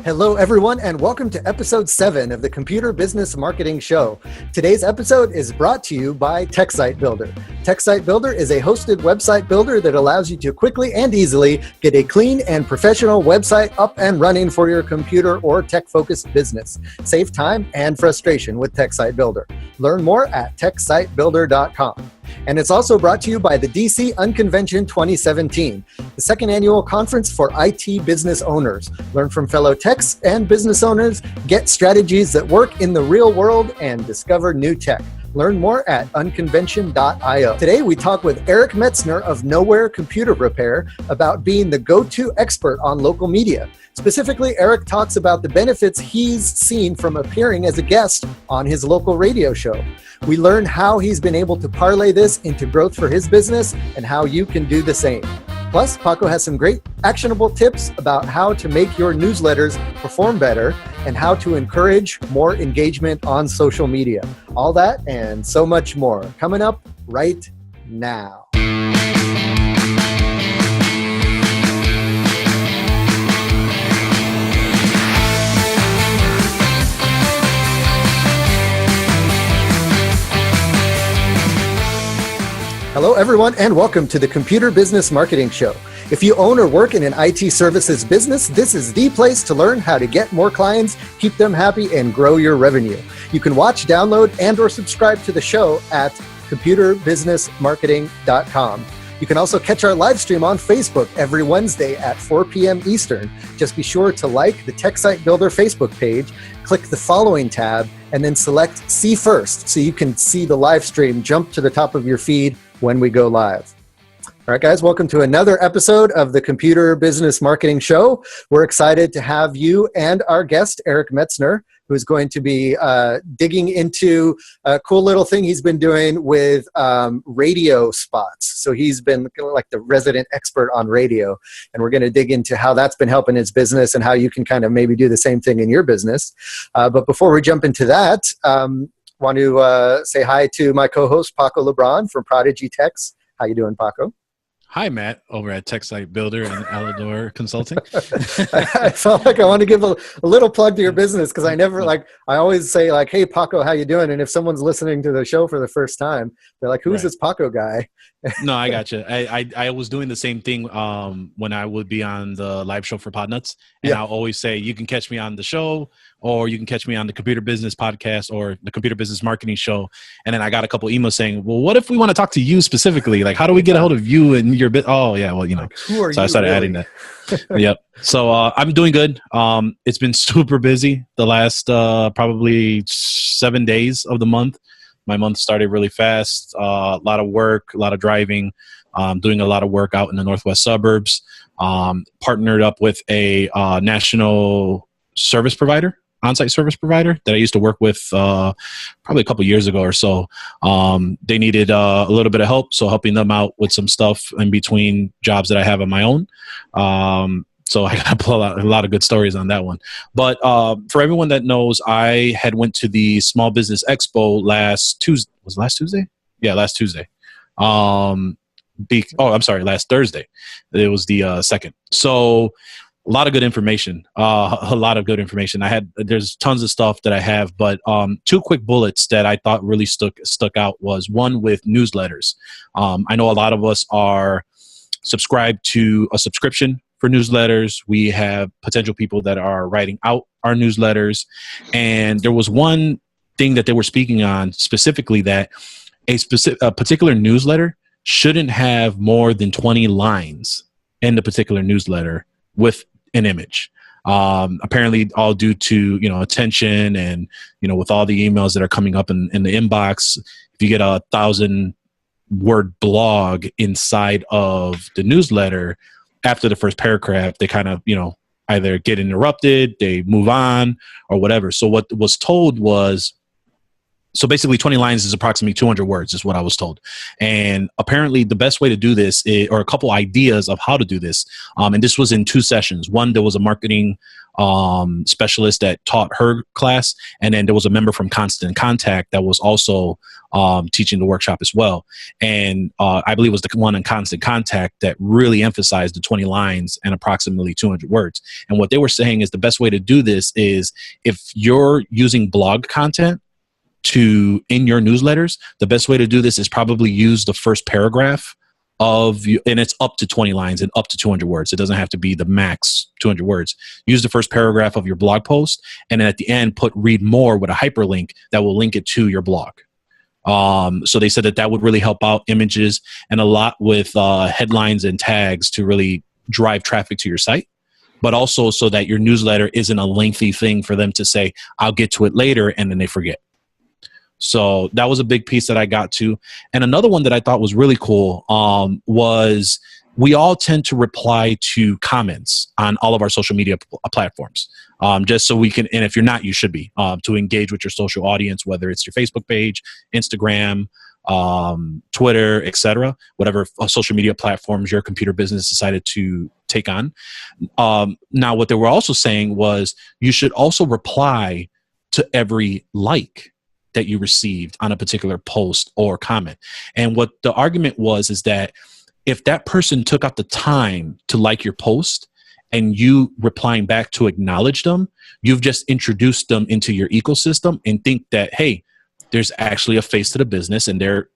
Hello, everyone, and welcome to episode 7 of the Computer Business Marketing Show. Today's episode is brought to you by TechSite Builder. TechSite Builder is a hosted website builder that allows you to quickly and easily get a clean and professional website up and running for your computer or tech-focused business. Save time and frustration with TechSite Builder. Learn more at techsitebuilder.com. And it's also brought to you by the DC Unconvention 2017, the second annual conference for IT business owners. Learn from fellow techs and business owners, get strategies that work in the real world, and discover new tech. Learn more at unconvention.io. Today, we talk with Eric Metzner of Noware Computer Repair about being the go-to expert on local media. Specifically, Eric talks about the benefits he's seen from appearing as a guest on his local radio show. We learn how he's been able to parlay this into growth for his business and how you can do the same. Plus, Paco has some great actionable tips about how to make your newsletters perform better and how to encourage more engagement on social media. All that and so much more coming up right now. Hello, everyone, and welcome to the Computer Business Marketing Show. If you own or work in an IT services business, this is the place to learn how to get more clients, keep them happy, and grow your revenue. You can watch, download, and or subscribe to the show at computerbusinessmarketing.com. You can also catch our live stream on Facebook every Wednesday at 4 p.m. Eastern. Just be sure to like the TechSite Builder Facebook page, click the following tab, and then select See First so you can see the live stream jump to the top of your feed when we go live. All right, guys, welcome to another episode of the Computer Business Marketing Show. We're excited to have you and our guest, Eric Metzner, who's going to be digging into a cool little thing he's been doing with radio spots. So he's been kind of like the resident expert on radio, and we're going to dig into how that's been helping his business and how you can kind of maybe do the same thing in your business. But before we jump into that, want to say hi to my co-host, Paco Lebron from Prodigy Techs. How you doing, Paco? Hi, Matt, over at TechSite Builder and Alador Consulting. I felt like I want to give a little plug to your business because I always say like, hey, Paco, how you doing? And if someone's listening to the show for the first time, they're like, who's this Paco guy? No, I got you. I was doing the same thing when I would be on the live show for Podnuts. And I'll always say, you can catch me on the show, or you can catch me on the Computer Business Podcast or the Computer Business Marketing Show. And then I got a couple emails saying, well, what if we want to talk to you specifically? Like, how do we get a hold of you and your bit? Oh, yeah, well, you know. Who are so you I started really? adding that. Yep. So I'm doing good. It's been super busy the last probably 7 days of the month. My month started really fast. A lot of work, a lot of driving, doing a lot of work out in the northwest suburbs. Partnered up with a national service provider, on-site service provider that I used to work with probably a couple years ago or so. They needed a little bit of help, so helping them out with some stuff in between jobs that I have on my own. So I got to pull out a lot of good stories on that one. But for everyone that knows, I had went to the Small Business Expo last Tuesday. Was it last Tuesday? Yeah, last Tuesday. I'm sorry, last Thursday. It was the 2nd. So a lot of good information. There's tons of stuff that I have, but 2 quick bullets that I thought really stuck out was one with newsletters. I know a lot of us are subscribed to a subscription for newsletters. We have potential people that are writing out our newsletters. And there was one thing that they were speaking on specifically, that a particular newsletter shouldn't have more than 20 lines in the particular newsletter with an image. Apparently all due to, attention and, with all the emails that are coming up in the inbox, if you get a 1,000-word blog inside of the newsletter, after the first paragraph, they kind of, either get interrupted, they move on, or whatever. So what was told was, so basically 20 lines is approximately 200 words is what I was told. And apparently the best way to do this or a couple ideas of how to do this. And this was in 2 sessions. One, there was a marketing specialist that taught her class. And then there was a member from Constant Contact that was also teaching the workshop as well. And I believe it was the one in Constant Contact that really emphasized the 20 lines and approximately 200 words. And what they were saying is the best way to do this is if you're using blog content in your newsletters, the best way to do this is probably use the first paragraph of you, and it's up to 20 lines and up to 200 words. It doesn't have to be the max 200 words. Use the first paragraph of your blog post, and then at the end put read more with a hyperlink that will link it to your blog. So they said that would really help out images and a lot with headlines and tags to really drive traffic to your site, but also so that your newsletter isn't a lengthy thing for them to say, I'll get to it later, and then they forget. So that was a big piece that I got to. And another one that I thought was really cool was we all tend to reply to comments on all of our social media platforms, just so we can, and if you're not, you should be, to engage with your social audience, whether it's your Facebook page, Instagram, Twitter, etc., whatever social media platforms your computer business decided to take on. Now, what they were also saying was you should also reply to every like that you received on a particular post or comment. And what the argument was is that if that person took out the time to like your post and you replying back to acknowledge them, you've just introduced them into your ecosystem and think that, hey, there's actually a face to the business and they're,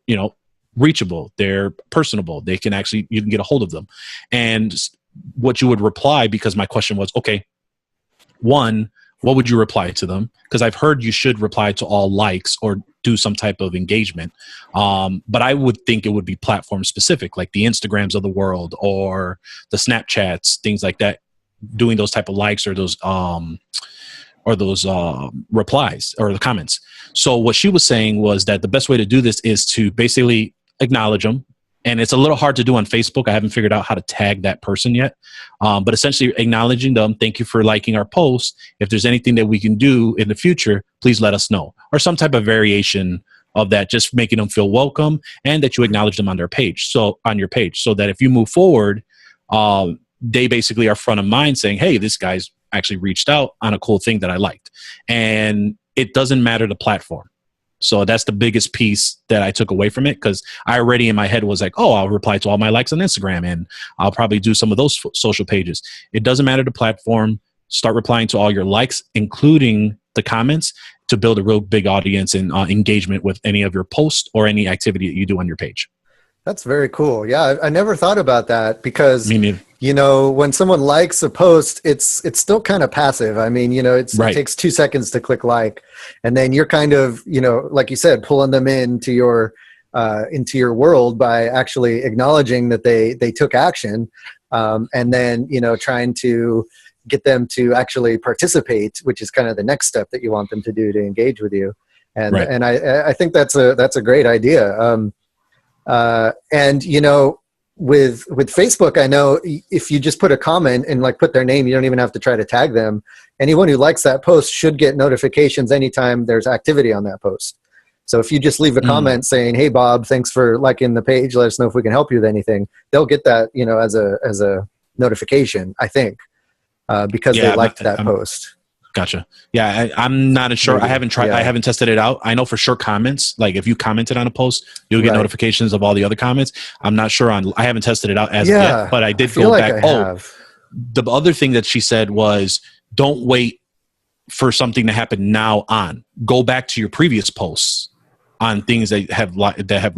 reachable, they're personable, you can get a hold of them. And what you would reply, because my question was, okay, one, what would you reply to them? Because I've heard you should reply to all likes or do some type of engagement. But I would think it would be platform specific, like the Instagrams of the world or the Snapchats, things like that, doing those type of likes or those replies or the comments. So what she was saying was that the best way to do this is to basically acknowledge them. And it's a little hard to do on Facebook. I haven't figured out how to tag that person yet. But essentially acknowledging them, thank you for liking our post. If there's anything that we can do in the future, please let us know. Or some type of variation of that, just making them feel welcome and that you acknowledge them on their page. So on your page, so that if you move forward, they basically are front of mind saying, hey, this guy's actually reached out on a cool thing that I liked. And it doesn't matter the platform. So that's the biggest piece that I took away from it, because I already in my head was like, oh, I'll reply to all my likes on Instagram and I'll probably do some of those social pages. It doesn't matter the platform. Start replying to all your likes, including the comments, to build a real big audience and engagement with any of your posts or any activity that you do on your page. That's very cool. Yeah, I never thought about that because, Me neither. When someone likes a post, it's still kind of passive. I mean, it takes 2 seconds to click like, and then you're kind of, like you said, pulling them into your world by actually acknowledging that they took action, and then, trying to get them to actually participate, which is kind of the next step that you want them to do to engage with you. And right. And I think that's a great idea. And with Facebook, I know if you just put a comment and put their name, you don't even have to try to tag them. Anyone who likes that post should get notifications anytime there's activity on that post. So if you just leave a comment saying, hey, Bob, thanks for liking the page, let us know if we can help you with anything, they'll get that, as a notification, I think, because they liked that post. Gotcha. Yeah, I'm not sure. I haven't tried. Yeah. I haven't tested it out. I know for sure comments, like if you commented on a post, you'll get notifications of all the other comments. I'm not sure I haven't tested it out as of yet, but I did go back. The other thing that she said was, don't wait for something to happen now on. Go back to your previous posts on things that have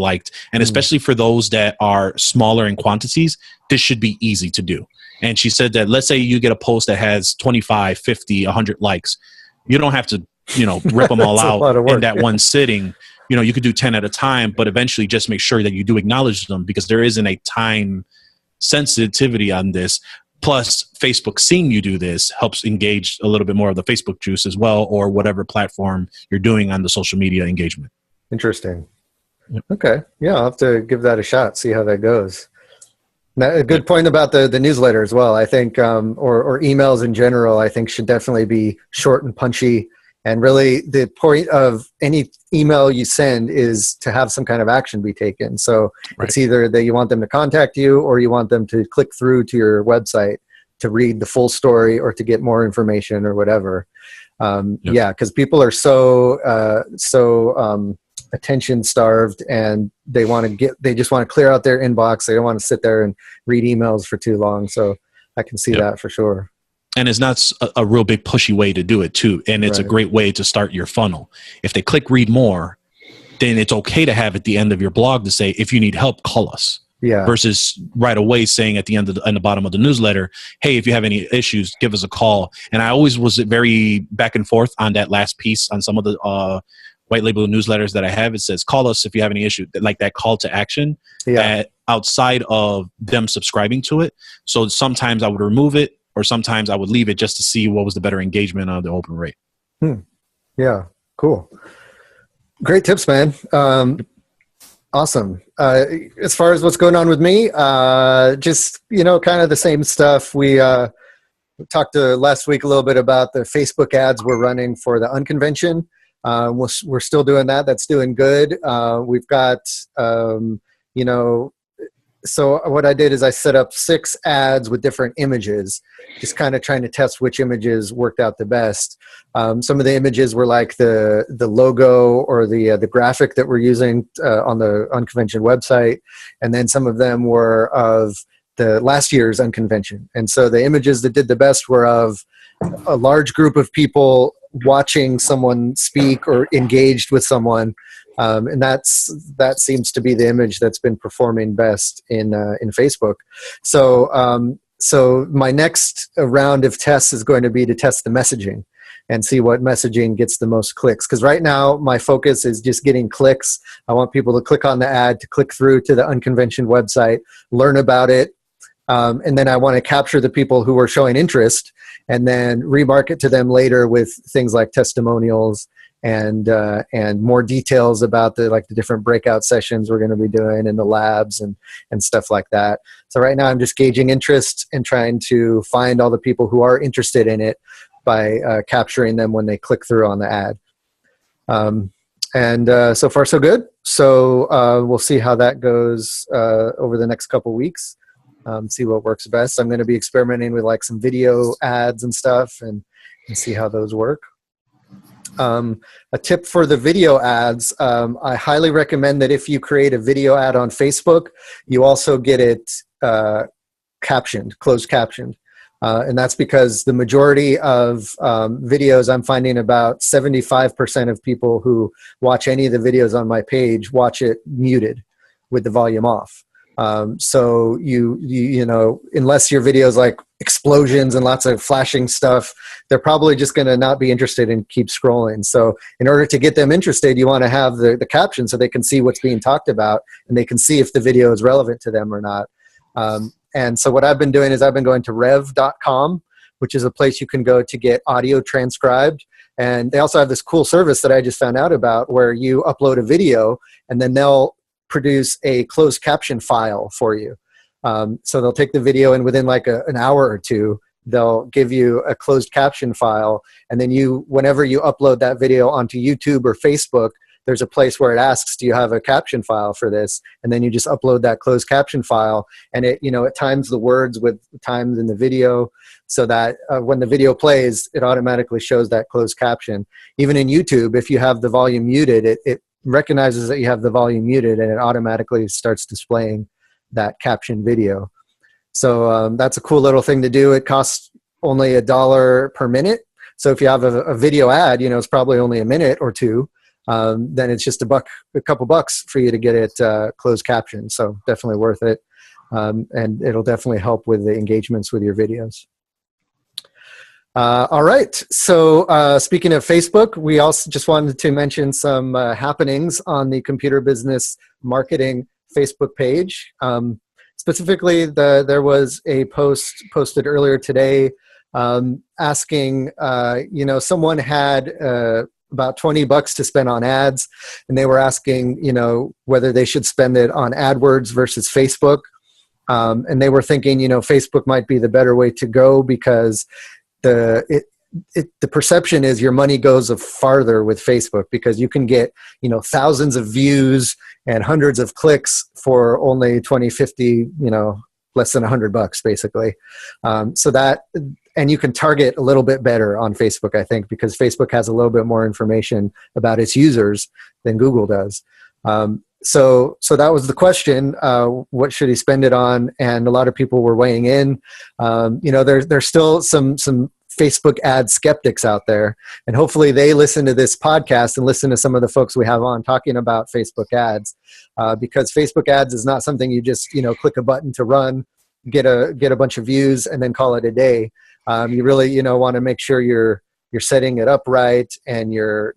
liked. And especially for those that are smaller in quantities, this should be easy to do. And she said that, let's say you get a post that has 25, 50, 100 likes. You don't have to, rip them all out in that one sitting. You could do 10 at a time, but eventually just make sure that you do acknowledge them, because there isn't a time sensitivity on this. Plus, Facebook seeing you do this helps engage a little bit more of the Facebook juice as well, or whatever platform you're doing on the social media engagement. Interesting. Yep. Okay. Yeah, I'll have to give that a shot, see how that goes. Now, a good point about the newsletter as well. I think, or emails in general, I think should definitely be short and punchy. And really the point of any email you send is to have some kind of action be taken. So it's either that you want them to contact you or you want them to click through to your website to read the full story or to get more information or whatever. Yep. Yeah, because people are so attention starved, and they just want to clear out their inbox. They don't want to sit there and read emails for too long. So I can see that for sure. And it's not a real big pushy way to do it too. And it's a great way to start your funnel. If they click read more, then it's okay to have at the end of your blog to say, if you need help, call us. Yeah. Versus right away saying at the end of on the bottom of the newsletter, hey, if you have any issues, give us a call. And I always was very back and forth on that last piece on some of the white label newsletters that I have. It says, call us if you have any issue, like that call to action outside of them subscribing to it. So sometimes I would remove it, or sometimes I would leave it just to see what was the better engagement on the open rate. Yeah, cool. Great tips, man. Awesome. As far as what's going on with me, just, kind of the same stuff. We talked last week a little bit about the Facebook ads we're running for the Unconvention. We're still doing that. That's doing good. We've got, so what I did is I set up 6 ads with different images, just kind of trying to test which images worked out the best. Some of the images were like the logo or the graphic that we're using on the Unconvention website. And then some of them were of the last year's Unconvention. And so the images that did the best were of a large group of people watching someone speak or engaged with someone. And that seems to be the image that's been performing best in Facebook. So my next round of tests is going to be to test the messaging and see what messaging gets the most clicks. Because right now my focus is just getting clicks. I want people to click on the ad, to click through to the Unconvention website, learn about it, and then I want to capture the people who are showing interest and then remarket to them later with things like testimonials and more details about the different breakout sessions we're going to be doing in the labs and stuff like that. So right now I'm just gauging interest and trying to find all the people who are interested in it by capturing them when they click through on the ad. And so far so good. So we'll see how that goes over the next couple weeks. See what works best. I'm going to be experimenting with some video ads and stuff and see how those work. A tip for the video ads, I highly recommend that if you create a video ad on Facebook, you also get it captioned, closed captioned. And that's because the majority of videos, I'm finding about 75% of people who watch any of the videos on my page watch it muted with the volume off. So you know, unless your videos like explosions and lots of flashing stuff, they're probably just going to not be interested and keep scrolling. So in order to get them interested, you want to have the caption so they can see what's being talked about and they can see if the video is relevant to them or not. And so what I've been doing is I've been going to rev.com, which is a place you can go to get audio transcribed. And they also have this cool service that I just found out about where you upload a video and then they'll produce a closed caption file for you. So they'll take the video and within like an hour or two, they'll give you a closed caption file. And then whenever you upload that video onto YouTube or Facebook, there's a place where it asks, do you have a caption file for this? And then you just upload that closed caption file and it times the words with the times in the video so that when the video plays, it automatically shows that closed caption. Even in YouTube, if you have the volume muted, it recognizes that you have the volume muted and it automatically starts displaying that caption video. So that's a cool little thing to do. It costs only $1 per minute. So if you have a video ad, it's probably only a minute or two. Then it's just a couple bucks for you to get it closed captioned. So definitely worth it. And it'll definitely help with the engagements with your videos. All right. So speaking of Facebook, we also just wanted to mention some happenings on the Computer Business Marketing Facebook page. Specifically, there was a post posted earlier today asking, someone had about $20 to spend on ads, and they were asking, whether they should spend it on AdWords versus Facebook. And they were thinking, Facebook might be the better way to go because the perception is your money goes farther with Facebook because you can get, thousands of views and hundreds of clicks for only 20, 50, less than $100 basically. So that, and you can target a little bit better on Facebook, I think, because Facebook has a little bit more information about its users than Google does. So that was the question. What should he spend it on? And a lot of people were weighing in. There's still some Facebook ad skeptics out there, and hopefully they listen to this podcast and listen to some of the folks we have on talking about Facebook ads, because Facebook ads is not something you just click a button to run, get a bunch of views, and then call it a day. You really want to make sure you're setting it up right, and you're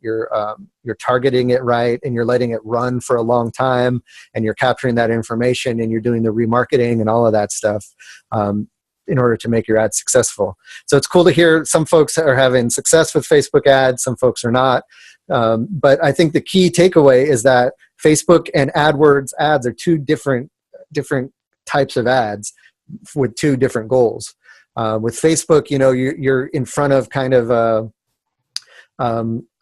targeting it right, and you're letting it run for a long time, and you're capturing that information, and you're doing the remarketing and all of that stuff in order to make your ads successful. So it's cool to hear some folks are having success with Facebook ads, some folks are not. But I think the key takeaway is that Facebook and AdWords ads are two different types of ads with two different goals. With Facebook, you're in front of kind of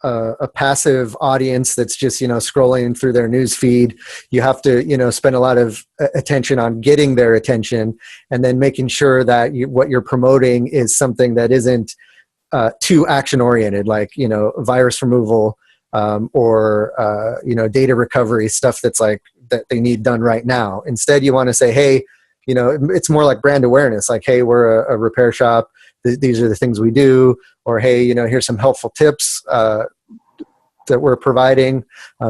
a passive audience that's just scrolling through their news feed. You have to spend a lot of attention on getting their attention, and then making sure that what you're promoting is something that isn't too action oriented, like virus removal or data recovery stuff that's like that they need done right now. Instead, you want to say, hey, it's more like brand awareness, like, hey, we're a repair shop. These are the things we do. Or, hey, here's some helpful tips that we're providing,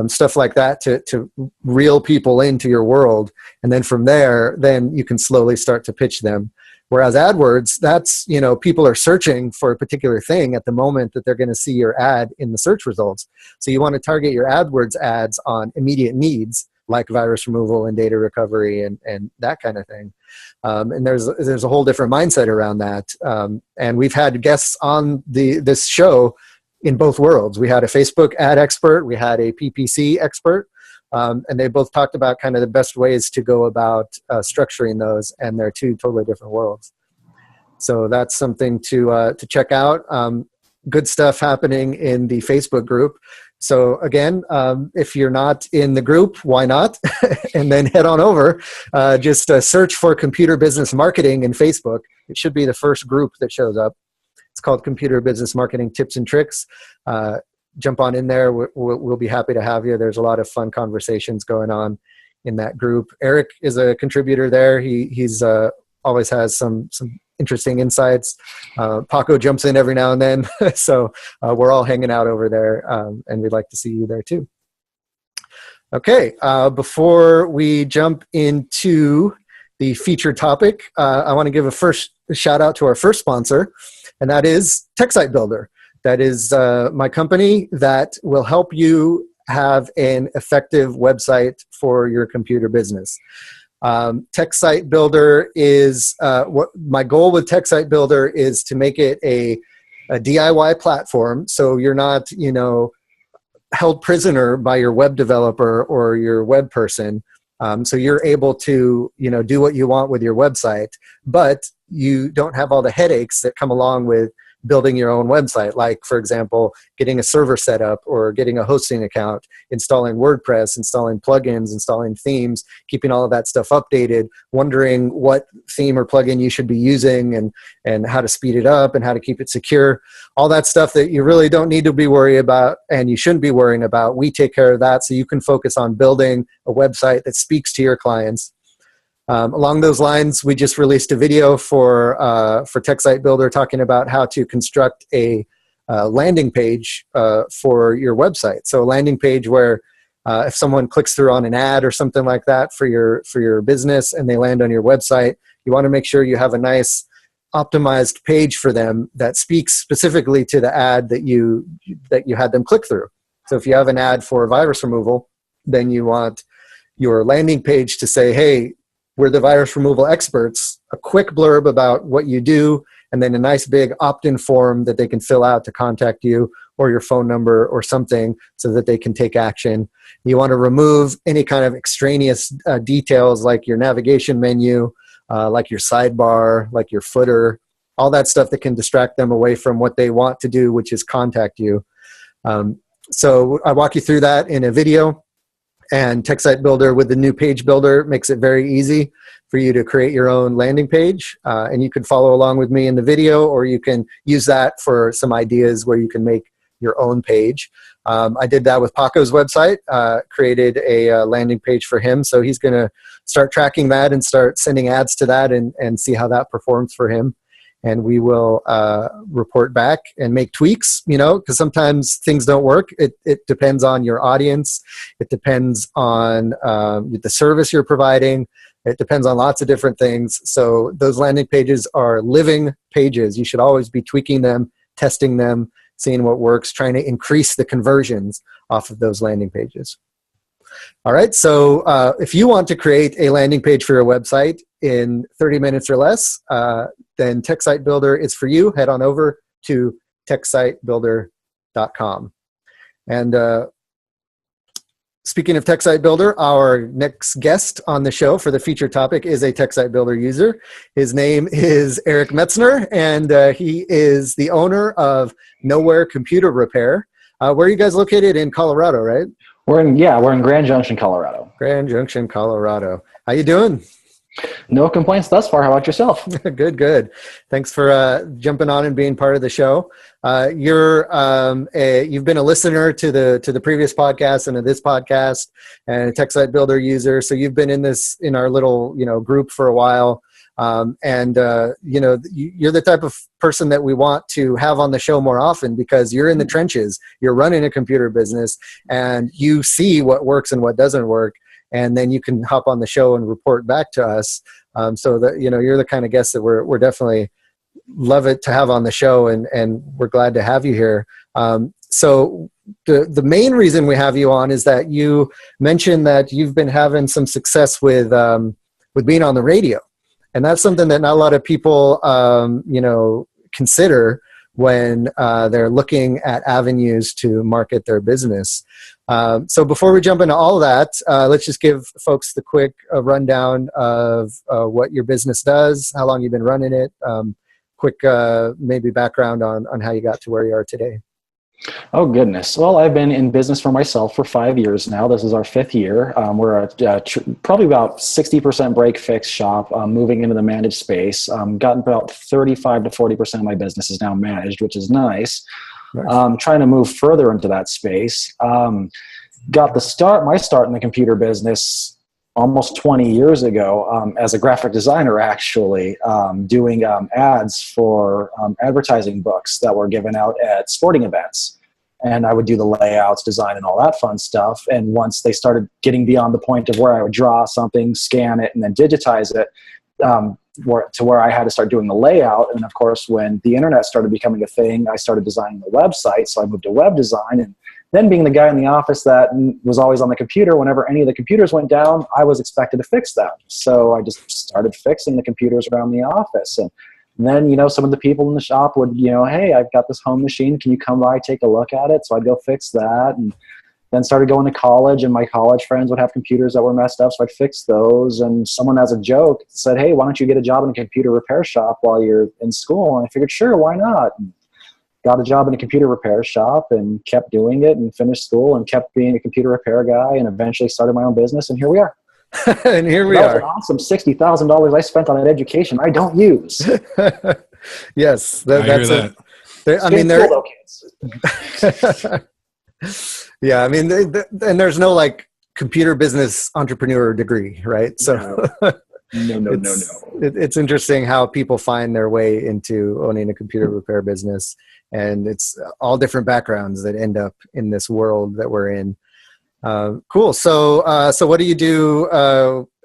stuff like that to reel people into your world. And then from there, then you can slowly start to pitch them. Whereas AdWords, that's, people are searching for a particular thing at the moment that they're going to see your ad in the search results. So you want to target your AdWords ads on immediate needs, like virus removal and data recovery and that kind of thing. And there's a whole different mindset around that. And we've had guests on this show in both worlds. We had a Facebook ad expert, we had a PPC expert, and they both talked about kind of the best ways to go about structuring those, and they're two totally different worlds. So that's something to check out. Good stuff happening in the Facebook group. So again, if you're not in the group, why not? And then head on over. Just search for Computer Business Marketing in Facebook. It should be the first group that shows up. It's called Computer Business Marketing Tips and Tricks. Jump on in there. We'll be happy to have you. There's a lot of fun conversations going on in that group. Eric is a contributor there. He's always has some interesting insights. Paco jumps in every now and then. So we're all hanging out over there, and we'd like to see you there too. Okay, before we jump into the featured topic, I want to give a shout out to our first sponsor, and that is TechSite Builder. That is my company that will help you have an effective website for your computer business. TechSite Builder is what my goal with TechSite Builder is to make it a DIY platform, so you're not held prisoner by your web developer or your web person. So you're able to do what you want with your website, but you don't have all the headaches that come along with building your own website, like, for example, getting a server set up or getting a hosting account, installing WordPress, installing plugins, installing themes, keeping all of that stuff updated, wondering what theme or plugin you should be using and how to speed it up and how to keep it secure. All that stuff that you really don't need to be worried about and you shouldn't be worrying about. We take care of that so you can focus on building a website that speaks to your clients. Along those lines, we just released a video for TechSite Builder talking about how to construct a landing page for your website. So a landing page where if someone clicks through on an ad or something like that for your business and they land on your website, you want to make sure you have a nice optimized page for them that speaks specifically to the ad that you had them click through. So if you have an ad for virus removal, then you want your landing page to say, hey, we're the virus removal experts, a quick blurb about what you do, and then a nice big opt-in form that they can fill out to contact you, or your phone number or something so that they can take action. You want to remove any kind of extraneous details like your navigation menu, like your sidebar, like your footer, all that stuff that can distract them away from what they want to do, which is contact you. So I walk you through that in a video. And TechSite Builder with the new page builder makes it very easy for you to create your own landing page. And you can follow along with me in the video, or you can use that for some ideas where you can make your own page. I did that with Paco's website, created a landing page for him. So he's going to start tracking that and start sending ads to that and see how that performs for him. And we will report back and make tweaks, because sometimes things don't work. It depends on your audience. It depends on the service you're providing. It depends on lots of different things. So those landing pages are living pages. You should always be tweaking them, testing them, seeing what works, trying to increase the conversions off of those landing pages. All right, so if you want to create a landing page for your website in 30 minutes or less, then TechSite Builder is for you. Head on over to techsitebuilder.com. And speaking of TechSite Builder, our next guest on the show for the featured topic is a TechSite Builder user. His name is Eric Metzner, and he is the owner of Noware Computer Repair. Where are you guys located? In Colorado, right? We're in Grand Junction, Colorado. Grand Junction, Colorado. How you doing? No complaints thus far. How about yourself? Good. Thanks for jumping on and being part of the show. You've been a listener to the previous podcast and to this podcast, and a TechSite Builder user. So you've been in our little group for a while. You're the type of person that we want to have on the show more often, because you're in the trenches, you're running a computer business, and you see what works and what doesn't work. And then you can hop on the show and report back to us. So that, you're the kind of guest that we're definitely love it to have on the show, and we're glad to have you here. So the main reason we have you on is that you mentioned that you've been having some success with being on the radio. And that's something that not a lot of people, consider when they're looking at avenues to market their business. So before we jump into all of that, let's just give folks the quick rundown of what your business does, how long you've been running it, quick maybe background on how you got to where you are today. Oh, goodness. Well, I've been in business for myself for 5 years now. This is our 5th year. We're probably about 60% break fix shop, moving into the managed space. Gotten about 35 to 40% of my business is now managed, which is nice. Trying to move further into that space. Got my start in the computer business almost 20 years ago as a graphic designer, actually, doing ads for advertising books that were given out at sporting events. And I would do the layouts, design, and all that fun stuff. And once they started getting beyond the point of where I would draw something, scan it, and then digitize it, to where I had to start doing the layout. And of course, when the internet started becoming a thing, I started designing the website. So I moved to web design, and then being the guy in the office that was always on the computer, whenever any of the computers went down, I was expected to fix them. So I just started fixing the computers around the office. And then, some of the people in the shop would, hey, I've got this home machine. Can you come by, take a look at it? So I'd go fix that. And then started going to college, and my college friends would have computers that were messed up, so I'd fix those. And someone, as a joke, said, hey, why don't you get a job in a computer repair shop while you're in school? And I figured, sure, why not? And got a job in a computer repair shop and kept doing it, and finished school and kept being a computer repair guy, and eventually started my own business, and here we are. And here we are. That was an awesome $60,000 I spent on that education I don't use. Yes, that's it. Yeah, I mean, and there's no computer business entrepreneur degree, right? So no. It's interesting how people find their way into owning a computer repair business, and it's all different backgrounds that end up in this world that we're in. Cool. So what do you do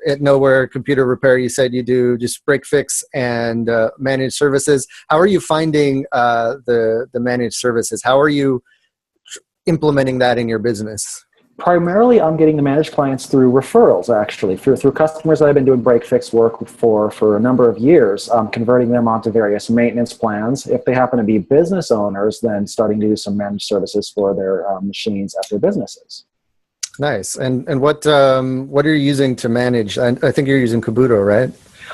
at Noware Computer Repair? You said you do just break fix and managed services. How are you finding the managed services? How are you implementing that in your business? Primarily, I'm getting the managed clients through referrals, actually, through customers that I've been doing break fix work for a number of years, converting them onto various maintenance plans. If they happen to be business owners, then starting to do some managed services for their machines at their businesses. Nice. And what are you using to manage? I think you're using Kabuto, right?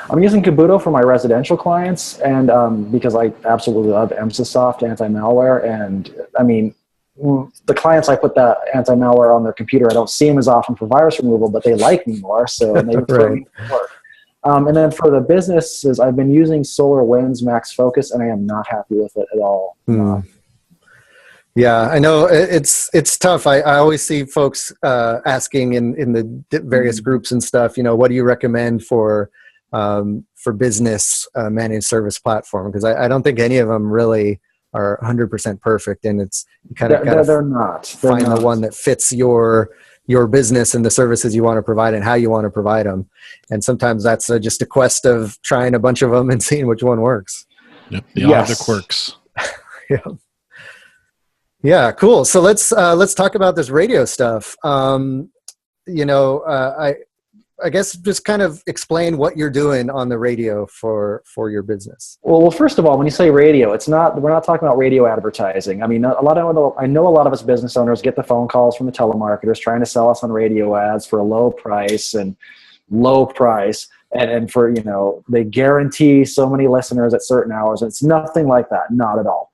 I'm using Kabuto for my residential clients, and because I absolutely love Emsisoft anti-malware, and I mean, the clients I put that anti-malware on their computer, I don't see them as often for virus removal, but they like me more, so they prefer me more. And then for the businesses, I've been using SolarWinds Max Focus, and I am not happy with it at all. Yeah, I know it's tough. I always see folks asking in the various groups and stuff, what do you recommend for business managed service platform? Because I don't think any of them really are 100% perfect, and it's you kind of they're not. Find the one that fits your business and the services you want to provide and how you want to provide them. And sometimes that's just a quest of trying a bunch of them and seeing which one works. Yep, they all have their quirks. Yeah. Yeah, cool. So let's talk about this radio stuff. I guess just kind of explain what you're doing on the radio for your business. Well, first of all, when you say radio, we're not talking about radio advertising. I mean, I know a lot of us business owners get the phone calls from the telemarketers trying to sell us on radio ads for a low price, and for, they guarantee so many listeners at certain hours. And it's nothing like that. Not at all.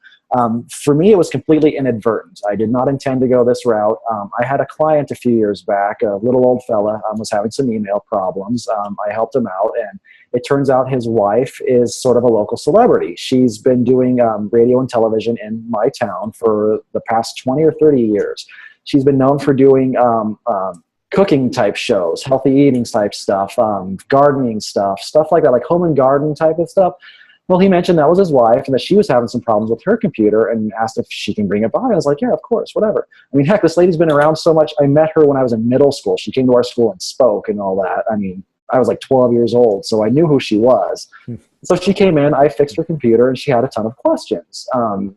For me, it was completely inadvertent. I did not intend to go this route. I had a client a few years back, a little old fella, was having some email problems. I helped him out, and it turns out his wife is sort of a local celebrity. She's been doing radio and television in my town for the past 20 or 30 years. She's been known for doing cooking type shows, healthy eating type stuff, gardening stuff like that, like home and garden type of stuff. Well, he mentioned that was his wife and that she was having some problems with her computer and asked if she can bring it by. I was like, yeah, of course, whatever. I mean, heck, this lady's been around so much. I met her when I was in middle school. She came to our school and spoke and all that. I mean, I was like 12 years old, so I knew who she was. So she came in, I fixed her computer, and she had a ton of questions.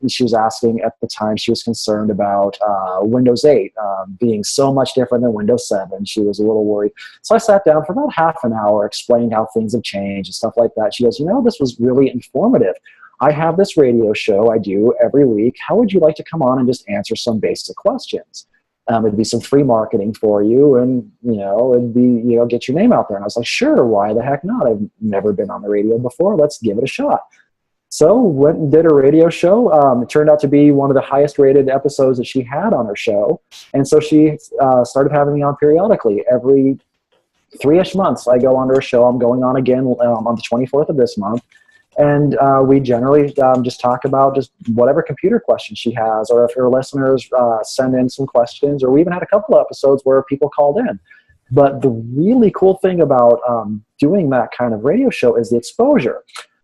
She was asking at the time, she was concerned about Windows 8 being so much different than Windows 7. She was a little worried. So I sat down for about half an hour, explained how things have changed and stuff like that. She goes, this was really informative. I have this radio show I do every week. How would you like to come on and just answer some basic questions? It'd be some free marketing for you, and it'd be get your name out there. And I was like, sure, why the heck not? I've never been on the radio before. Let's give it a shot. So went and did a radio show. It turned out to be one of the highest rated episodes that she had on her show, and so she started having me on periodically. Every 3-ish months, I go on to her show. I'm going on again on the 24th of this month. And we generally just talk about just whatever computer questions she has, or if her listeners send in some questions, or we even had a couple of episodes where people called in. But the really cool thing about doing that kind of radio show is the exposure.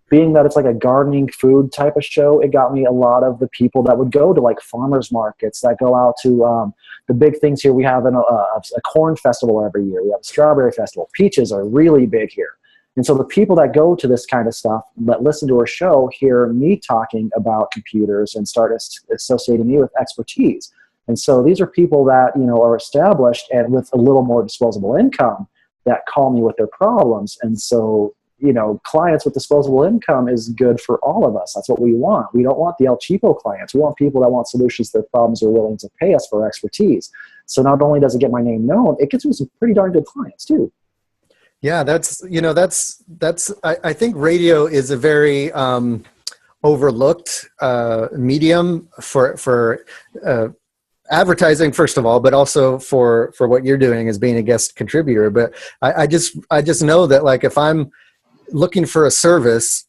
Being that it's like a gardening food type of show, it got me a lot of the people that would go to like farmers markets, that go out to the big things here. We have a corn festival every year. We have a strawberry festival. Peaches are really big here. And so the people that go to this kind of stuff, that listen to our show, hear me talking about computers and start associating me with expertise. And so these are people that, are established and with a little more disposable income that call me with their problems. And so, clients with disposable income is good for all of us. That's what we want. We don't want the El Cheapo clients. We want people that want solutions to their problems, are willing to pay us for expertise. So not only does it get my name known, it gets me some pretty darn good clients too. Yeah, that's I think radio is a very overlooked medium for advertising, first of all, but also for what you're doing as being a guest contributor. But I just know that, like, if I'm looking for a service,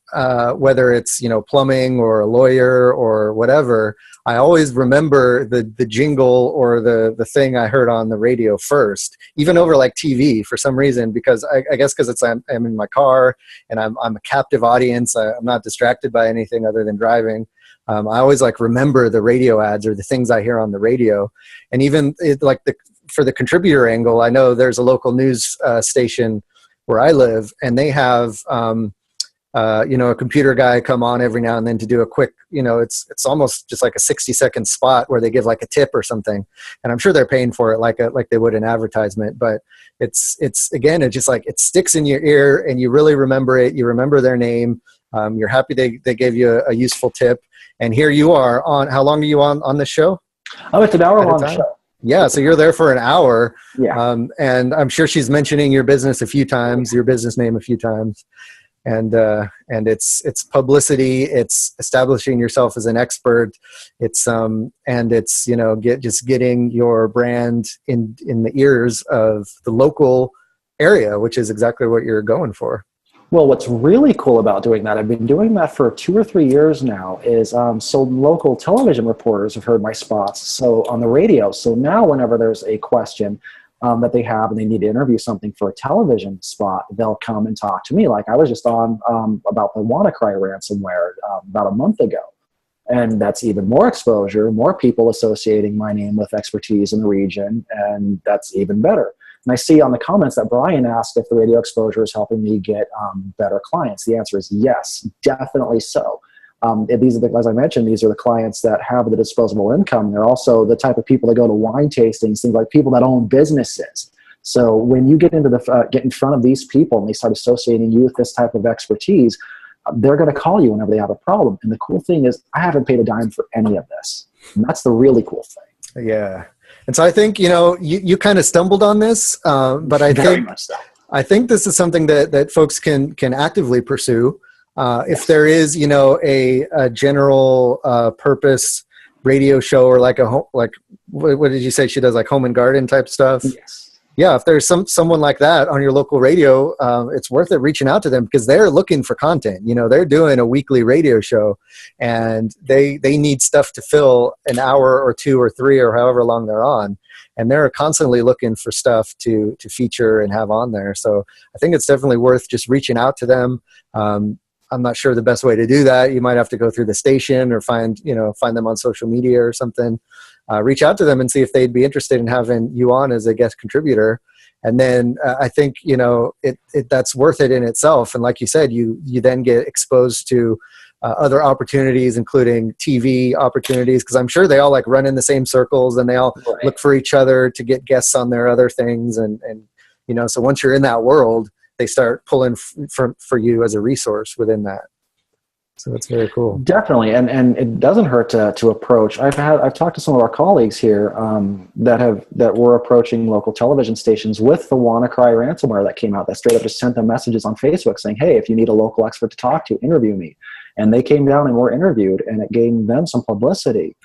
whether it's plumbing or a lawyer or whatever, I always remember the jingle or the thing I heard on the radio first, even over like TV for some reason, because I guess because I'm in my car and I'm a captive audience. I'm not distracted by anything other than driving. I always remember the radio ads or the things I hear on the radio. And even for the contributor angle, I know there's a local news station where I live, and they have a computer guy come on every now and then to do a quick, it's almost just like a 60-second spot where they give like a tip or something. And I'm sure they're paying for it like they would an advertisement, but it's again, it's just like, it sticks in your ear and you really remember it. You remember their name. You're happy they gave you a useful tip. And here you are on, how long are you on the show? Oh, it's an hour-long show. Yeah, so you're there for an hour. Yeah. And I'm sure she's mentioning your business a few times, your business name a few times. and it's publicity, it's establishing yourself as an expert, and it's getting your brand in the ears of the local area, which is exactly what you're going for. Well, what's really cool about doing that, I've been doing that for 2 or 3 years now, is so local television reporters have heard my spots so on the radio. So now whenever there's a question that they have and they need to interview something for a television spot, they'll come and talk to me. Like I was just on about the WannaCry ransomware about a month ago. And that's even more exposure, more people associating my name with expertise in the region, and that's even better. And I see on the comments that Brian asked if the radio exposure is helping me get better clients. The answer is yes, definitely so. These are as I mentioned, these are the clients that have the disposable income. They're also the type of people that go to wine tastings, things like people that own businesses. So when you get into get in front of these people and they start associating you with this type of expertise, they're going to call you whenever they have a problem. And the cool thing is I haven't paid a dime for any of this. And that's the really cool thing. Yeah. And so I think, you kind of stumbled on this, but I think this is something that folks can actively pursue. If there is, a general purpose radio show, or like what did you say she does, like home and garden type stuff? Yes. Yeah, if there's someone like that on your local radio, it's worth it reaching out to them, because they're looking for content. They're doing a weekly radio show, and they need stuff to fill an hour or 2 or 3 or however long they're on, and they're constantly looking for stuff to feature and have on there. So I think it's definitely worth just reaching out to them. I'm not sure the best way to do that. You might have to go through the station or find them on social media or something. Reach out to them and see if they'd be interested in having you on as a guest contributor. And then I think, that's worth it in itself. And like you said, you then get exposed to other opportunities, including TV opportunities, because I'm sure they all run in the same circles, and they all look for each other to get guests on their other things. And so once you're in that world, they start pulling for you as a resource within that. So that's very cool. Definitely, and it doesn't hurt to approach. I've talked to some of our colleagues here that were approaching local television stations with the WannaCry ransomware that came out. That straight up just sent them messages on Facebook saying, "Hey, if you need a local expert to talk to, interview me." And they came down and were interviewed, and it gave them some publicity.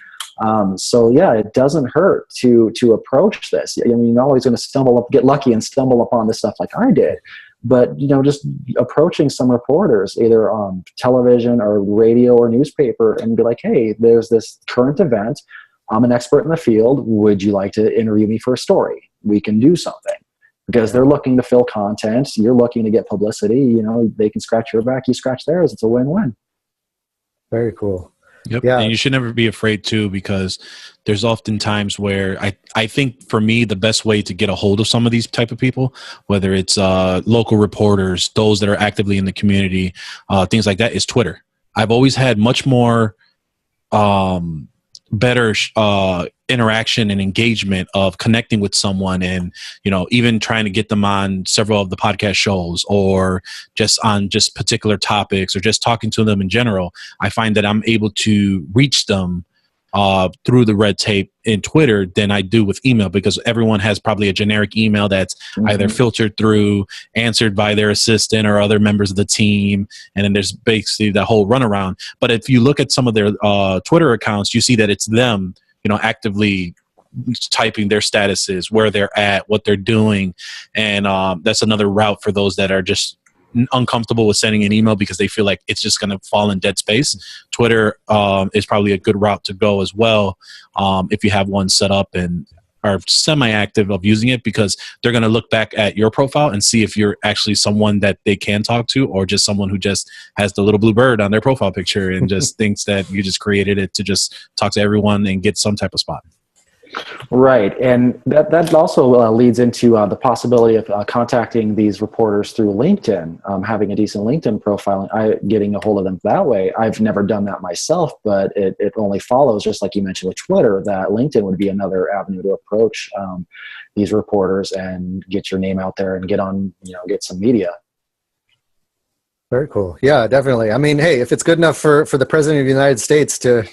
So yeah, it doesn't hurt to approach this. I mean, you're always going to get lucky and stumble upon this stuff like I did. But, just approaching some reporters, either on television or radio or newspaper, and be like, "Hey, there's this current event. I'm an expert in the field. Would you like to interview me for a story? We can do something." Because they're looking to fill content. You're looking to get publicity. They can scratch your back. You scratch theirs. It's a win-win. Very cool. Yep. Yeah. And you should never be afraid too, because there's often times where I think for me, the best way to get a hold of some of these type of people, whether it's local reporters, those that are actively in the community, things like that, is Twitter. I've always had much more better interaction and engagement of connecting with someone, and even trying to get them on several of the podcast shows, or just on particular topics, or just talking to them in general. I find that I'm able to reach them through the red tape in Twitter than I do with email, because everyone has probably a generic email that's either filtered through, answered by their assistant or other members of the team, and then there's basically the whole runaround. But if you look at some of their Twitter accounts, you see that it's them, actively typing their statuses, where they're at, what they're doing, and that's another route for those that are just uncomfortable with sending an email because they feel like it's just going to fall in dead space. Twitter is probably a good route to go as well, if you have one set up and are semi-active of using it, because they're going to look back at your profile and see if you're actually someone that they can talk to, or just someone who just has the little blue bird on their profile picture and just thinks that you just created it to just talk to everyone and get some type of spot. Right, and that also leads into the possibility of contacting these reporters through LinkedIn, having a decent LinkedIn profile, and getting a hold of them that way. I've never done that myself, but it only follows, just like you mentioned with Twitter, that LinkedIn would be another avenue to approach these reporters and get your name out there and get some media. Very cool. Yeah, definitely. I mean, hey, if it's good enough for the President of the United States to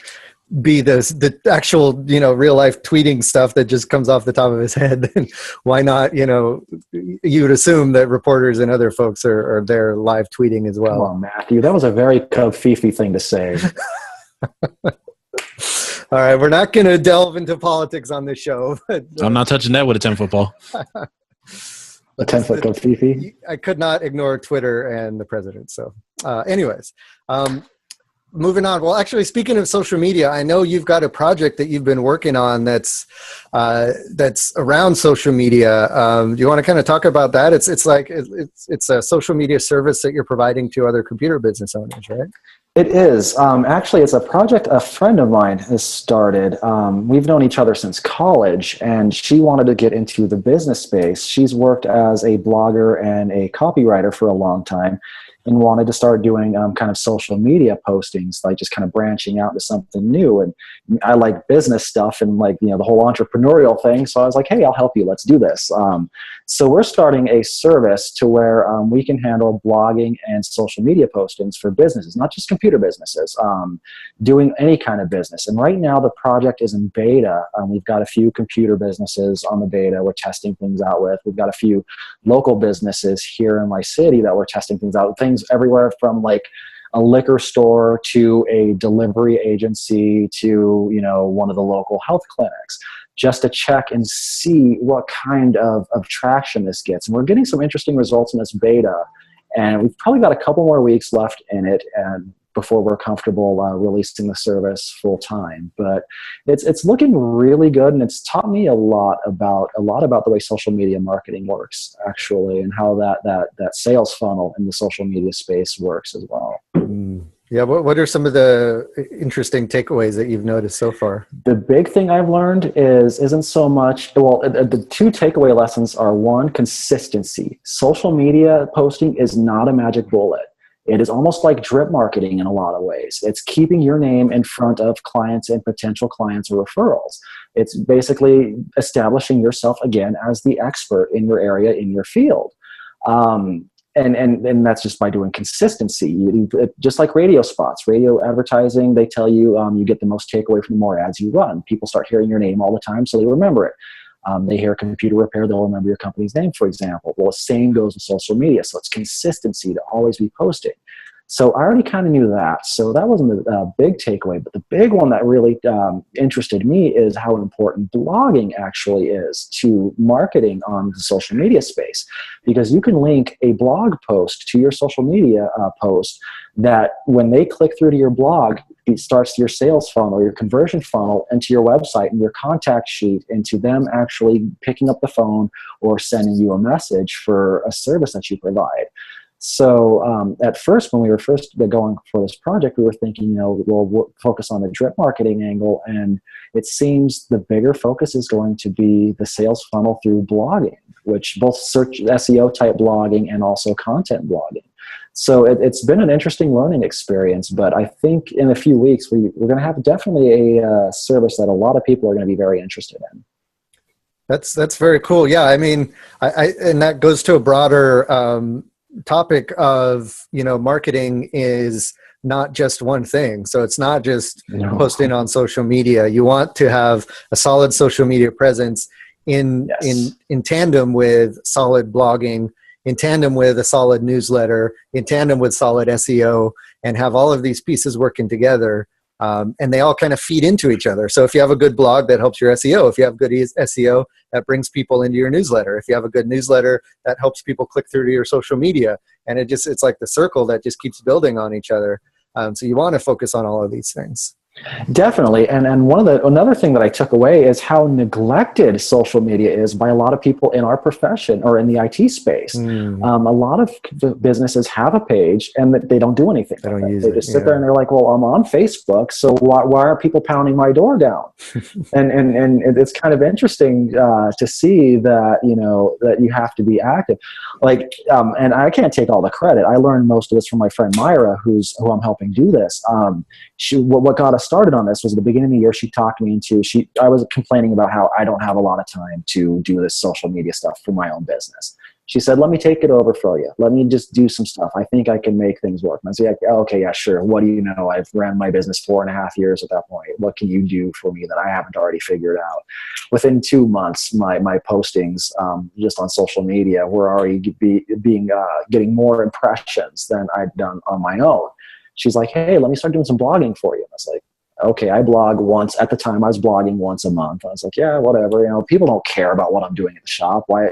be the actual, real life tweeting stuff that just comes off the top of his head, then why not, you would assume that reporters and other folks are there live tweeting as well. Come on, Matthew. That was a very Cub Fifi thing to say. All right, we're not going to delve into politics on this show. But, I'm not touching that with a 10-foot ball. A 10-foot Cub Fifi. I could not ignore Twitter and the president. So anyways, moving on. Well, actually, speaking of social media, I know you've got a project that you've been working on that's around social media. Do you want to kind of talk about that? It's a social media service that you're providing to other computer business owners, right? It is. Actually, it's a project a friend of mine has started. We've known each other since college, and she wanted to get into the business space. She's worked as a blogger and a copywriter for a long time, and wanted to start doing kind of social media postings, like just kind of branching out to something new. And I like business stuff and the whole entrepreneurial thing. So I was like, hey, I'll help you. Let's do this. So we're starting a service to where we can handle blogging and social media postings for businesses, not just computer businesses, doing any kind of business. And right now the project is in beta. We've got a few computer businesses on the beta we're testing things out with. We've got a few local businesses here in my city that we're testing things out. Things everywhere from like a liquor store to a delivery agency to, one of the local health clinics, just to check and see what kind of traction this gets. And we're getting some interesting results in this beta, and we've probably got a couple more weeks left in it and before we're comfortable releasing the service full time. But it's looking really good, and it's taught me a lot about the way social media marketing works, actually, and how that sales funnel in the social media space works as well. Yeah, what are some of the interesting takeaways that you've noticed so far? The big thing I've learned isn't so much, the two takeaway lessons are, one, consistency. Social media posting is not a magic bullet. It is almost like drip marketing in a lot of ways. It's keeping your name in front of clients and potential clients or referrals. It's basically establishing yourself again as the expert in your area, in your field. And that's just by doing consistency. Just like radio spots, radio advertising, they tell you you get the most takeaway from the more ads you run. People start hearing your name all the time, so they remember it. They hear computer repair, they'll remember your company's name, for example. Well, the same goes with social media. So it's consistency to always be posting. So I already kind of knew that. So that wasn't a big takeaway. But the big one that really interested me is how important blogging actually is to marketing on the social media space. Because you can link a blog post to your social media post that when they click through to your blog, it starts your sales funnel, your conversion funnel, into your website and your contact sheet, into them actually picking up the phone or sending you a message for a service that you provide. So at first, when we were first going for this project, we were thinking, we'll focus on the drip marketing angle, and it seems the bigger focus is going to be the sales funnel through blogging, which both search SEO type blogging and also content blogging. So it's been an interesting learning experience, but I think in a few weeks, we're going to have definitely a service that a lot of people are going to be very interested in. That's very cool. Yeah, I mean, and that goes to a broader topic of, marketing is not just one thing. So it's not just posting on social media. You want to have a solid social media presence in tandem with solid blogging, in tandem with a solid newsletter, in tandem with solid SEO, and have all of these pieces working together. And they all kind of feed into each other. So if you have a good blog, that helps your SEO. If you have good SEO, that brings people into your newsletter. If you have a good newsletter, that helps people click through to your social media. And it's like the circle that just keeps building on each other. So you want to focus on all of these things. Definitely. And another thing that I took away is how neglected social media is by a lot of people in our profession or in the IT space. A lot of businesses have a page and they don't do anything. They don't use it. They just sit there and they're like, well, I'm on Facebook, so why are people pounding my door down? and it's kind of interesting to see that, that you have to be active. And I can't take all the credit. I learned most of this from my friend Myra, who I'm helping do this. What got us started on this was at the beginning of the year. She talked me into, I was complaining about how I don't have a lot of time to do this social media stuff for my own business. She said, let me take it over for you. Let me just do some stuff. I think I can make things work. And I was like, oh, okay, yeah, sure. What do you know? I've ran my business 4.5 years at that point. What can you do for me that I haven't already figured out? Within 2 months, my postings just on social media were already getting more impressions than I'd done on my own. She's like, hey, let me start doing some blogging for you. And I was like, okay, I blog once. At the time, I was blogging once a month. I was like, yeah, whatever. People don't care about what I'm doing at the shop. Why,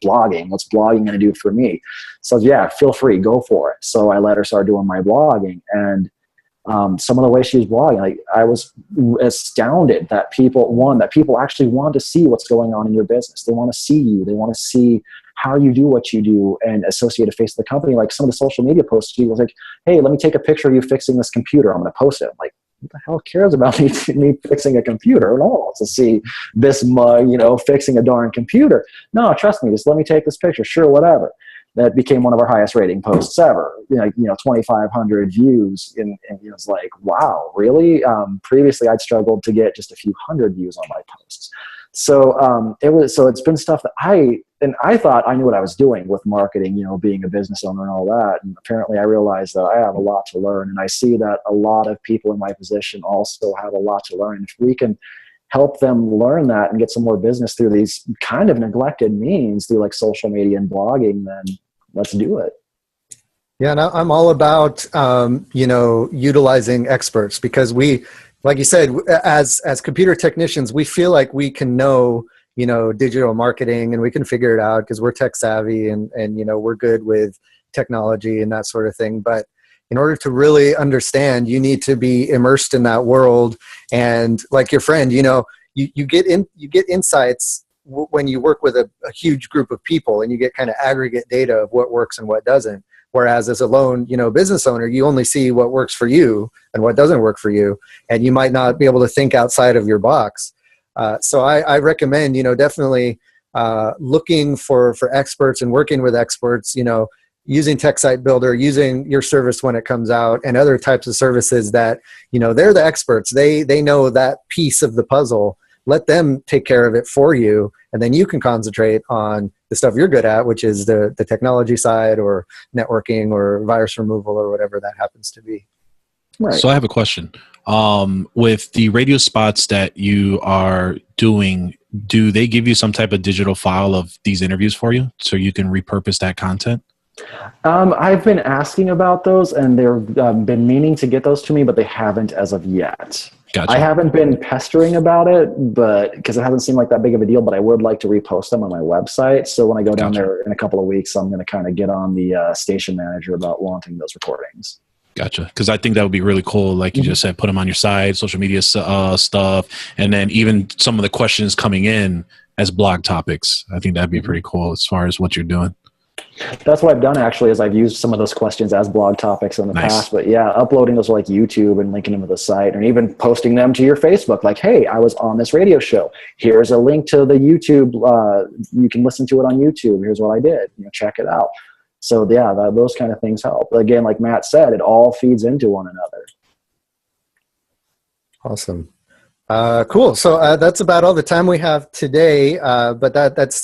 blogging? What's blogging going to do for me? So yeah, feel free, go for it. So I let her start doing my blogging, and some of the way she was blogging, like, I was astounded that people actually want to see what's going on in your business. They want to see you. They want to see how you do what you do and associate a face of the company. Like some of the social media posts, she was like, hey, let me take a picture of you fixing this computer. I'm going to post it. I'm like, who the hell cares about me fixing a computer? No one wants to see this mug, fixing a darn computer. No, trust me, just let me take this picture. Sure, whatever. That became one of our highest rating posts ever. 2,500 views, and it was like, wow, really? Previously, I'd struggled to get just a few hundred views on my posts. So it's been stuff that I thought I knew what I was doing with marketing, being a business owner and all that. And apparently I realized that I have a lot to learn, and I see that a lot of people in my position also have a lot to learn. If we can help them learn that and get some more business through these kind of neglected means, through like social media and blogging, then let's do it. Yeah, and I'm all about, utilizing experts, because we, like you said, as computer technicians, we feel like we can know, digital marketing, and we can figure it out because we're tech savvy and we're good with technology and that sort of thing. But in order to really understand, you need to be immersed in that world. And like your friend, you get insights when you work with a huge group of people, and you get kind of aggregate data of what works and what doesn't. Whereas as a lone, business owner, you only see what works for you and what doesn't work for you, and you might not be able to think outside of your box. So I recommend, definitely looking for experts and working with experts. Using TechSite Builder, using your service when it comes out, and other types of services that they're the experts. They know that piece of the puzzle. Let them take care of it for you, and then you can concentrate on the stuff you're good at, which is the technology side, or networking, or virus removal, or whatever that happens to be. Right. So I have a question. With the radio spots that you are doing, do they give you some type of digital file of these interviews for you so you can repurpose that content? I've been asking about those, and they've been meaning to get those to me, but they haven't as of yet. Gotcha. I haven't been pestering about it, but because it hasn't seemed like that big of a deal, but I would like to repost them on my website. So when I go down there in a couple of weeks, I'm going to kind of get on the station manager about wanting those recordings. Gotcha. Because I think that would be really cool. Like you just said, put them on your site, social media stuff, and then even some of the questions coming in as blog topics. I think that'd be pretty cool as far as what you're doing. That's what I've done, actually, is I've used some of those questions as blog topics in the past. But yeah, uploading those like YouTube and linking them to the site, and even posting them to your Facebook. Like, hey, I was on this radio show. Here's a link to the YouTube. You can listen to it on YouTube. Here's what I did. Check it out. So yeah, those kind of things help. Again, like Matt said, it all feeds into one another. Awesome. Cool. So that's about all the time we have today. But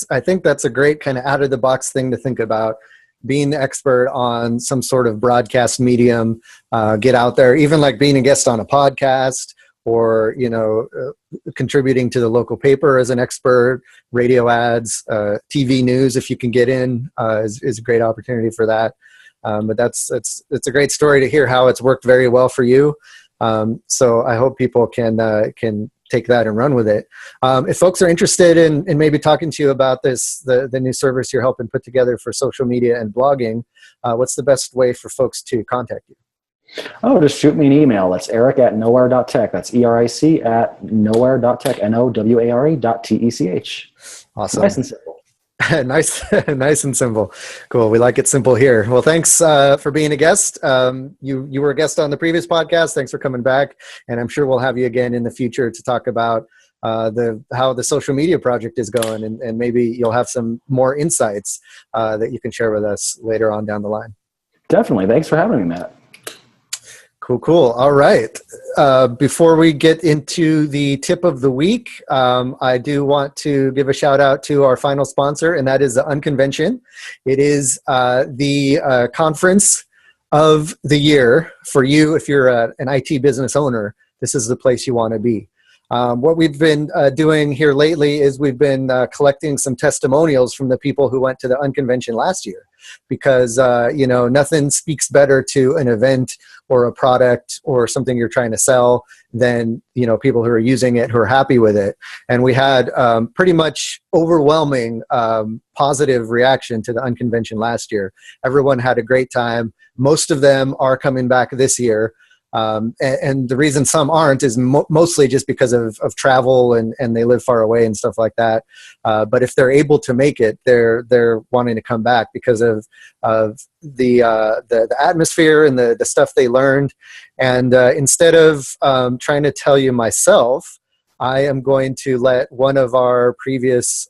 I think that's a great kind of out of the box thing to think about. Being the expert on some sort of broadcast medium, get out there, even like being a guest on a podcast, or contributing to the local paper as an expert, radio ads, TV news if you can get in is a great opportunity for that. But it's a great story to hear how it's worked very well for you. So I hope people can take that and run with it. If folks are interested in maybe talking to you about the new service you're helping put together for social media and blogging, what's the best way for folks to contact you? Oh, just shoot me an email. That's eric@noware.tech. That's ERIC@noware.tech, NOWARE.TECH. Awesome. Nice and simple. Nice and simple. Cool. We like it simple here. Well, thanks for being a guest. You were a guest on the previous podcast. Thanks for coming back. And I'm sure we'll have you again in the future to talk about how the social media project is going, and maybe you'll have some more insights that you can share with us later on down the line. Definitely. Thanks for having me, Matt. Cool. All right. Before we get into the tip of the week, I do want to give a shout out to our final sponsor, and that is the Unconvention. It is the conference of the year for you. If you're an IT business owner, this is the place you want to be. What we've been doing here lately is we've been collecting some testimonials from the people who went to the Unconvention last year, because nothing speaks better to an event or a product or something you're trying to sell than people who are using it, who are happy with it. And we had pretty much overwhelming positive reaction to the Unconvention last year. Everyone had a great time. Most of them are coming back this year. And the reason some aren't is mostly just because of travel and they live far away and stuff like that. But if they're able to make it, they're wanting to come back because of the atmosphere and the stuff they learned. And instead of trying to tell you myself, I am going to let one of our previous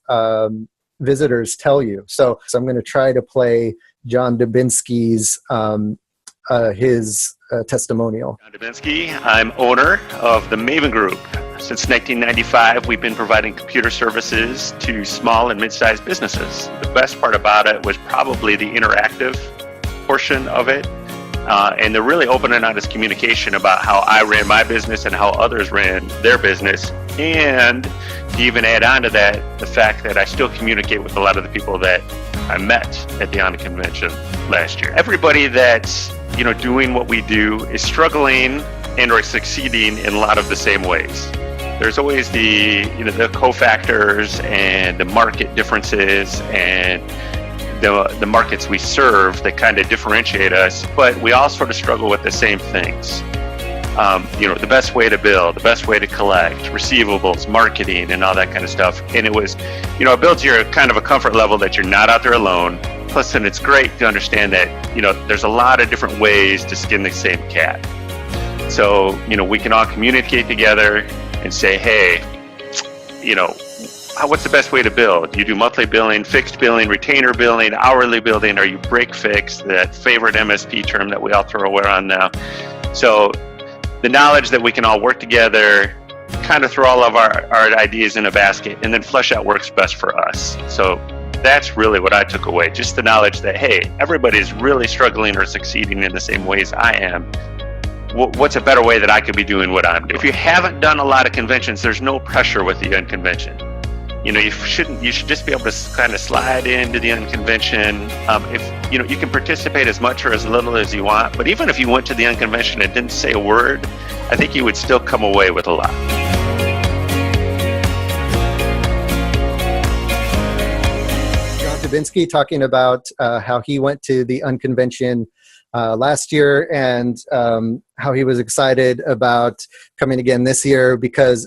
visitors tell you. So I'm going to try to play John Dubinsky's his testimonial. John Dubinsky. I'm owner of the Maven Group. Since 1995, we've been providing computer services to small and mid-sized businesses. The best part about it was probably the interactive portion of it, and the really open and honest communication about how I ran my business and how others ran their business. And to even add on to that, the fact that I still communicate with a lot of the people that I met at the Convention last year. Everybody that's doing what we do is struggling and or succeeding in a lot of the same ways. There's always the cofactors and the market differences and the markets we serve that kind of differentiate us, but we all sort of struggle with the same things. The best way to bill, the best way to collect, receivables, marketing, and all that kind of stuff. And it was, it builds your kind of a comfort level that you're not out there alone. Plus, and it's great to understand that, there's a lot of different ways to skin the same cat. So, we can all communicate together and say, hey, what's the best way to bill? Do you do monthly billing, fixed billing, retainer billing, hourly billing? Are you break fix, that favorite MSP term that we all throw around now? So the knowledge that we can all work together, kind of throw all of our ideas in a basket and then flesh out works best for us. So that's really what I took away. Just the knowledge that, hey, everybody's really struggling or succeeding in the same ways I am. What's a better way that I could be doing what I'm doing? If you haven't done a lot of conventions, there's no pressure with the Unconvention. You should just be able to kind of slide into the Unconvention. If you can participate as much or as little as you want, but even if you went to the Unconvention and didn't say a word, I think you would still come away with a lot. Dubinsky talking about how he went to the Unconvention last year and how he was excited about coming again this year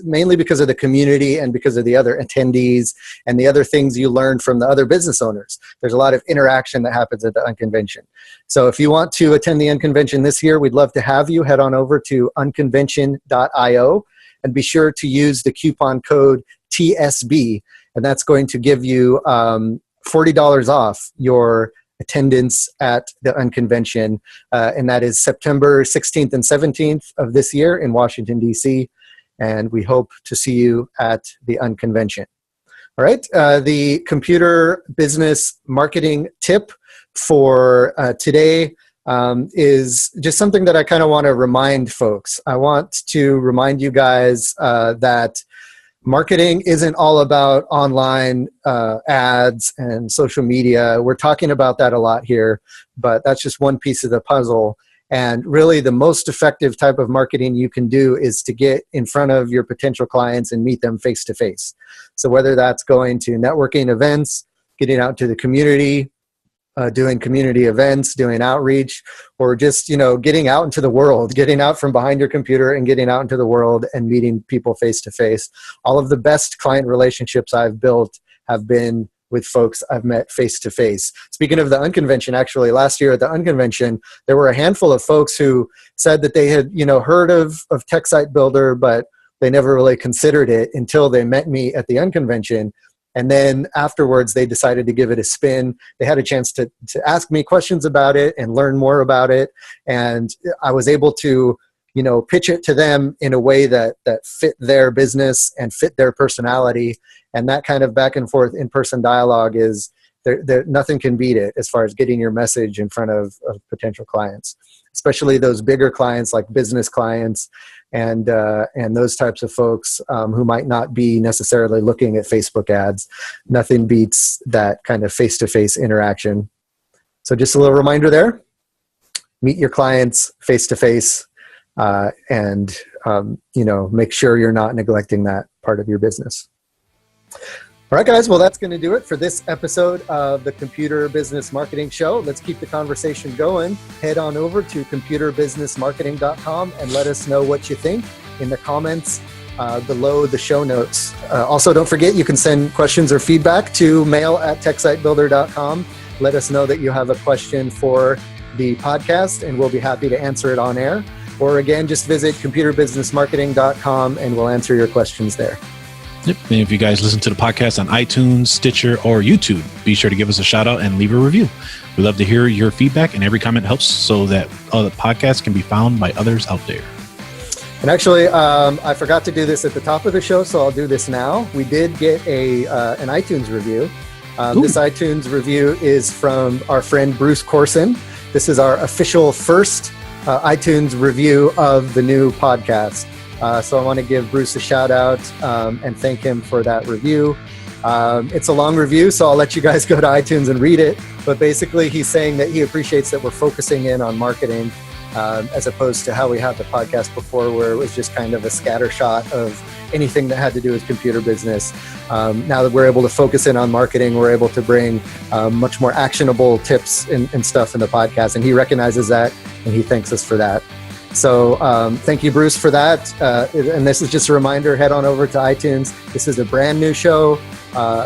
mainly because of the community and because of the other attendees and the other things you learned from the other business owners. There's a lot of interaction that happens at the Unconvention. So if you want to attend the Unconvention this year, we'd love to have you. Head on over to unconvention.io and be sure to use the coupon code TSB, and that's going to give you $40 off your attendance at the Unconvention, and that is September 16th and 17th of this year in Washington, D.C., and we hope to see you at the Unconvention. All right, the computer business marketing tip for today is just something that I kind of want to remind folks. I want to remind you guys that marketing isn't all about online ads and social media. We're talking about that a lot here, but that's just one piece of the puzzle. And really the most effective type of marketing you can do is to get in front of your potential clients and meet them face to face. So whether that's going to networking events, getting out to the community, doing community events, doing outreach, or just, getting out into the world, getting out from behind your computer and getting out into the world and meeting people face to face. All of the best client relationships I've built have been with folks I've met face to face. Speaking of the Unconvention, actually, last year at the Unconvention, there were a handful of folks who said that they had, heard of Tech Site Builder, but they never really considered it until they met me at the Unconvention. And then afterwards, they decided to give it a spin. They had a chance to ask me questions about it and learn more about it. And I was able to, pitch it to them in a way that fit their business and fit their personality. And that kind of back and forth in-person dialogue is nothing can beat it as far as getting your message in front of potential clients, especially those bigger clients like business clients and those types of folks who might not be necessarily looking at Facebook ads. Nothing beats that kind of face-to-face interaction. So just a little reminder there, meet your clients face-to-face and make sure you're not neglecting that part of your business. All right, guys. Well, that's going to do it for this episode of the Computer Business Marketing Show. Let's keep the conversation going. Head on over to computerbusinessmarketing.com and let us know what you think in the comments below the show notes. Also, don't forget, you can send questions or feedback to mail@techsitebuilder.com. Let us know that you have a question for the podcast, and we'll be happy to answer it on air. Or again, just visit computerbusinessmarketing.com and we'll answer your questions there. Yep. And if you guys listen to the podcast on iTunes, Stitcher, or YouTube, be sure to give us a shout out and leave a review. We love to hear your feedback, and every comment helps so that the podcast can be found by others out there. And actually, I forgot to do this at the top of the show, so I'll do this now. We did get an iTunes review. This iTunes review is from our friend Bruce Corson. This is our official first iTunes review of the new podcast. So I want to give Bruce a shout out and thank him for that review. It's a long review, so I'll let you guys go to iTunes and read it. But basically, he's saying that he appreciates that we're focusing in on marketing as opposed to how we had the podcast before, where it was just kind of a scattershot of anything that had to do with computer business. Now that we're able to focus in on marketing, we're able to bring much more actionable tips and stuff in the podcast. And he recognizes that, and he thanks us for that. So thank you, Bruce, for that. And this is just a reminder, head on over to iTunes. This is a brand new show,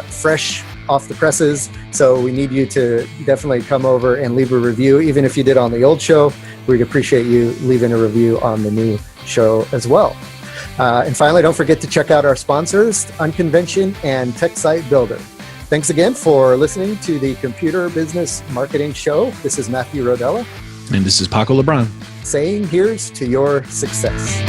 fresh off the presses. So we need you to definitely come over and leave a review. Even if you did on the old show, we'd appreciate you leaving a review on the new show as well. And finally, don't forget to check out our sponsors, Unconvention and TechSite Builder. Thanks again for listening to the Computer Business Marketing Show. This is Matthew Rodella. And this is Paco LeBron. Saying here's to your success.